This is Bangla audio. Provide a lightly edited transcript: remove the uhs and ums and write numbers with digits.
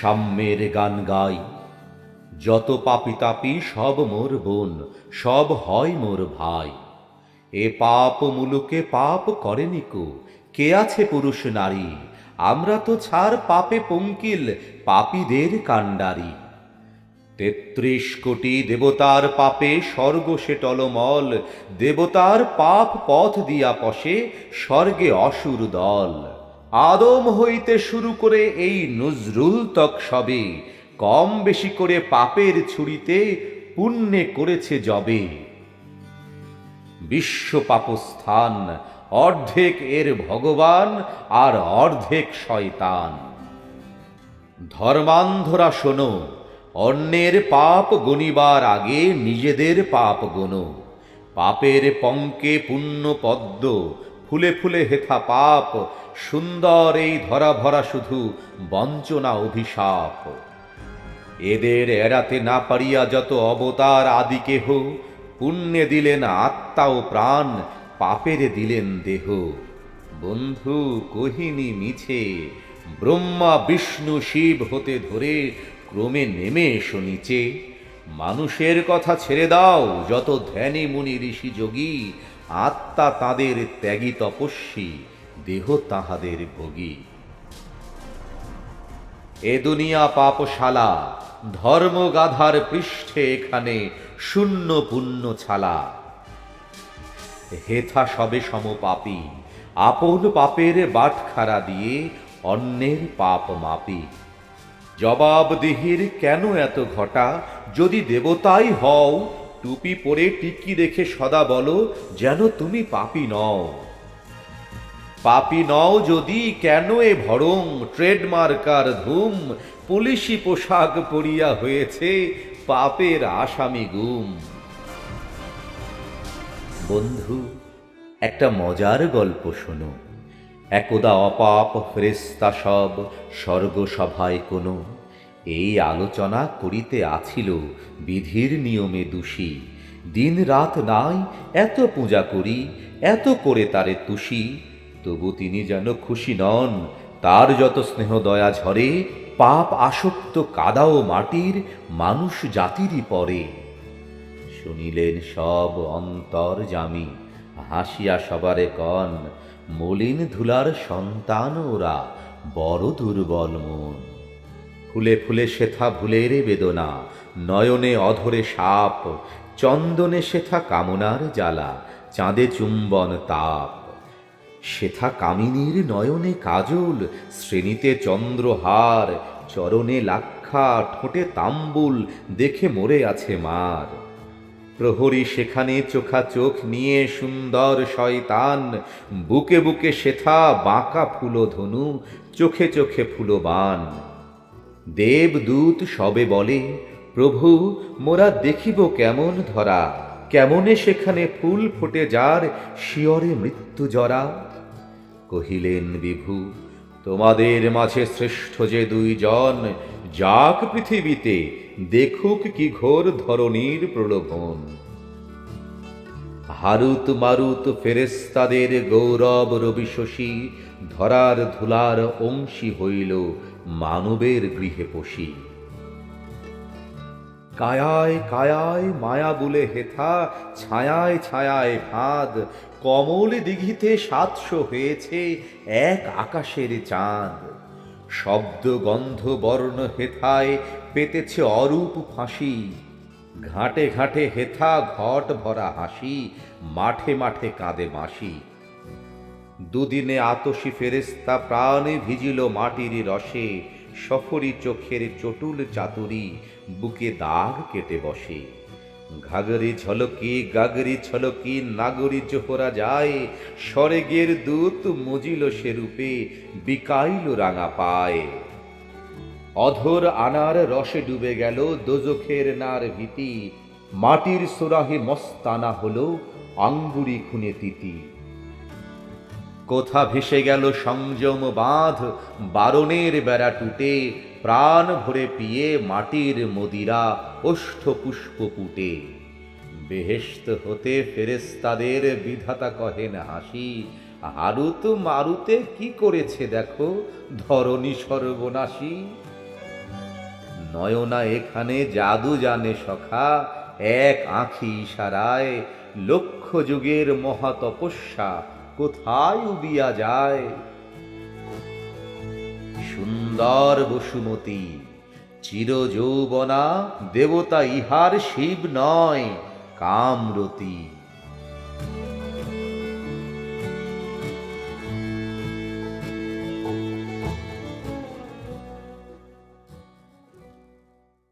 সাম্যের গান গাই। যত পাপি তাপি সব মোর বোন, সব হয় মোর ভাই। এ পাপ মুলুকে পাপ করেনি কো, কে আছে পুরুষ নারী? আমরা তো ছাড় পাপে পঙ্কিল, পাপীদের কাণ্ডারি। ৩৩ কোটি দেবতার পাপে স্বর্গ সে টলমল, দেবতার পাপ পথ দিয়া পশে স্বর্গে অসুর দল। আদম হইতে শুরু করে এই নজরুল তক সবে, কম বেশি করে পাপের ছুরিতে পুণ্যে করেছে জবে। বিশ্ব পাপস্থান, অর্ধেক এর ভগবান আর অর্ধেক শয়তান। ধর্মান্ধরা শোনো, অন্যের পাপ গণিবার আগে নিজেদের পাপ গোনো। পাপের পঙ্কে পুণ্য পদ্ম, ফুলে ফুলে হেথা পাপ। সুন্দর এই ধরা ভরা শুধু বঞ্চনা অভিশাপ। এদের এড়াতে না পারিয়া যত অবতার আদি কেহ, পুণ্যে দিলেন আত্মা ও প্রাণ, পাপেরে দিলেন দেহ। বন্ধু কহিনি মিছে, ব্রহ্মা বিষ্ণু শিব হতে ধরে ক্রমে নেমে এসো নিচে। মানুষের কথা ছেড়ে দাও, যত ধ্যানী মুনি ঋষি যোগী, আত্মা তাঁদের ত্যাগী তপস্বী, দেহ তাহাদের ভোগী। এ দুনিয়া পাপশালা, ধর্ম গাধার পৃষ্ঠে এখানে শূন্য পুণ্য ছালা। হেথা সবে সমপাপী, আপন পাপের বাটখারা দিয়ে অন্যের পাপ মাপি। জবাবদিহির কেন এত ঘটা? যদি দেবতাই হও, টুপি পরে টিকি রেখে সদা বলো যেন তুমি পাপী নও। পাপী নও যদি কেন এ ভরং ট্রেডমার্কার ধুম, পুলিশি পোশাক পরিয়া হয়েছে পাপের আসামি গুম। বন্ধু, একটা মজার গল্প শোনো। একদা অপাপ ফেরেশতা সব স্বর্গসভায় কোনো, এই আলোচনা করিতে আছিল বিধির নিয়মে দোষী। দিন রাত নাই এত পূজা করি, এত করে তারে তুষি, তবু তিনি যেন খুশি নন। তার যত স্নেহ দয়া ঝরে, পাপ আসক্ত কাদা ও মাটির মানুষ জাতিরই পরে। শুনিলেন সব অন্তর্যামী, হাসিয়া সবারে কন, মলিন ধুলার সন্তান ওরা, বড় দুর্বল মন। ফুলে ফুলে সেথা ভুলের বেদনা, নয়নে অধরে সাপ, চন্দনে সেথা কামনার জ্বালা, চাঁদে চুম্বন তাপ। সেথা কামিনীর নয়নে কাজল, শ্রেণীতে চন্দ্রহার, চরণে লাক্ষা, ঠোঁটে তাম্বুল, দেখে মরে আছে মার। প্রহরী সেখানে চোখা চোখ নিয়ে সুন্দর শয়তান, বুকে বুকে সেথা বাঁকা ফুলো ধনু, চোখে চোখে ফুলবান। দেবদূত সবে বলে, প্রভু মোরা দেখিব কেমন ধরা, কেমনে সেখানে ফুল ফোটে যার শিয়রে মৃত্যু জরা। কহিলেন বিভু, তোমাদের মাঝে শ্রেষ্ঠ যে দুইজন, যাক পৃথিবীতে দেখুক কি ঘোর ধরণীর প্রলোভন। হারুত মারুত ফেরেশতাদের গৌরব রবি শশী, ধরার ধুলার অংশী হইল মানবের গৃহে পশি। কায়ায় কায়ায় মায়া বুলে হেথা, ছায়ায় ছায়ায় ফাঁদ, কমল দিঘিতে ৭০০ হয়েছে এক আকাশের চাঁদ। শব্দ গন্ধ বর্ণ হেথায় পেতেছে অরূপ ফাঁসি, ঘাটে ঘাটে হেথা ঘট ভরা হাসি, মাঠে মাঠে কাঁদে বাঁশি। দুদিনে আতসী ফেরেশতা প্রাণে ভিজিল মাটির রসে, সফরি চোখের চটুল চাতুরি, বুকে দাগ কেটে বসে। ঘাগরি ঝলকি গাগরি ছলকি নাগরি জোহরা যায়, স্বর্গের দূত মজিল সে রূপে, বিকাইল রাঙা পায়। অধর আনার রসে ডুবে গেল দোজখের নার ভীতি, মাটির সোরাহে মস্তানা হলো আঙ্গুরি খুনে তিতি। কোথা ভেসে গেল সংযম বাঁধ, বারণের বেড়া টুটে, প্রাণ ভরে পিয়ে মাটির মদিরা ওষ্ঠ পুষ্প পুটে। বেহেশত হতে ফেরেশতাদের বিধাতা কহেন হাসি, হারুত মারুতে কি করেছে দেখো ধরণী সর্বনাশী। নয়না এখানে জাদু জানে সখা, এক আঁখি ইশারায় লক্ষ যুগের মহাতপস্যা কোথায় উবিয়া যায়। সুন্দর বসুমতী চিরযৌবনা, দেবতা ইহার শিব নয় কামরতী।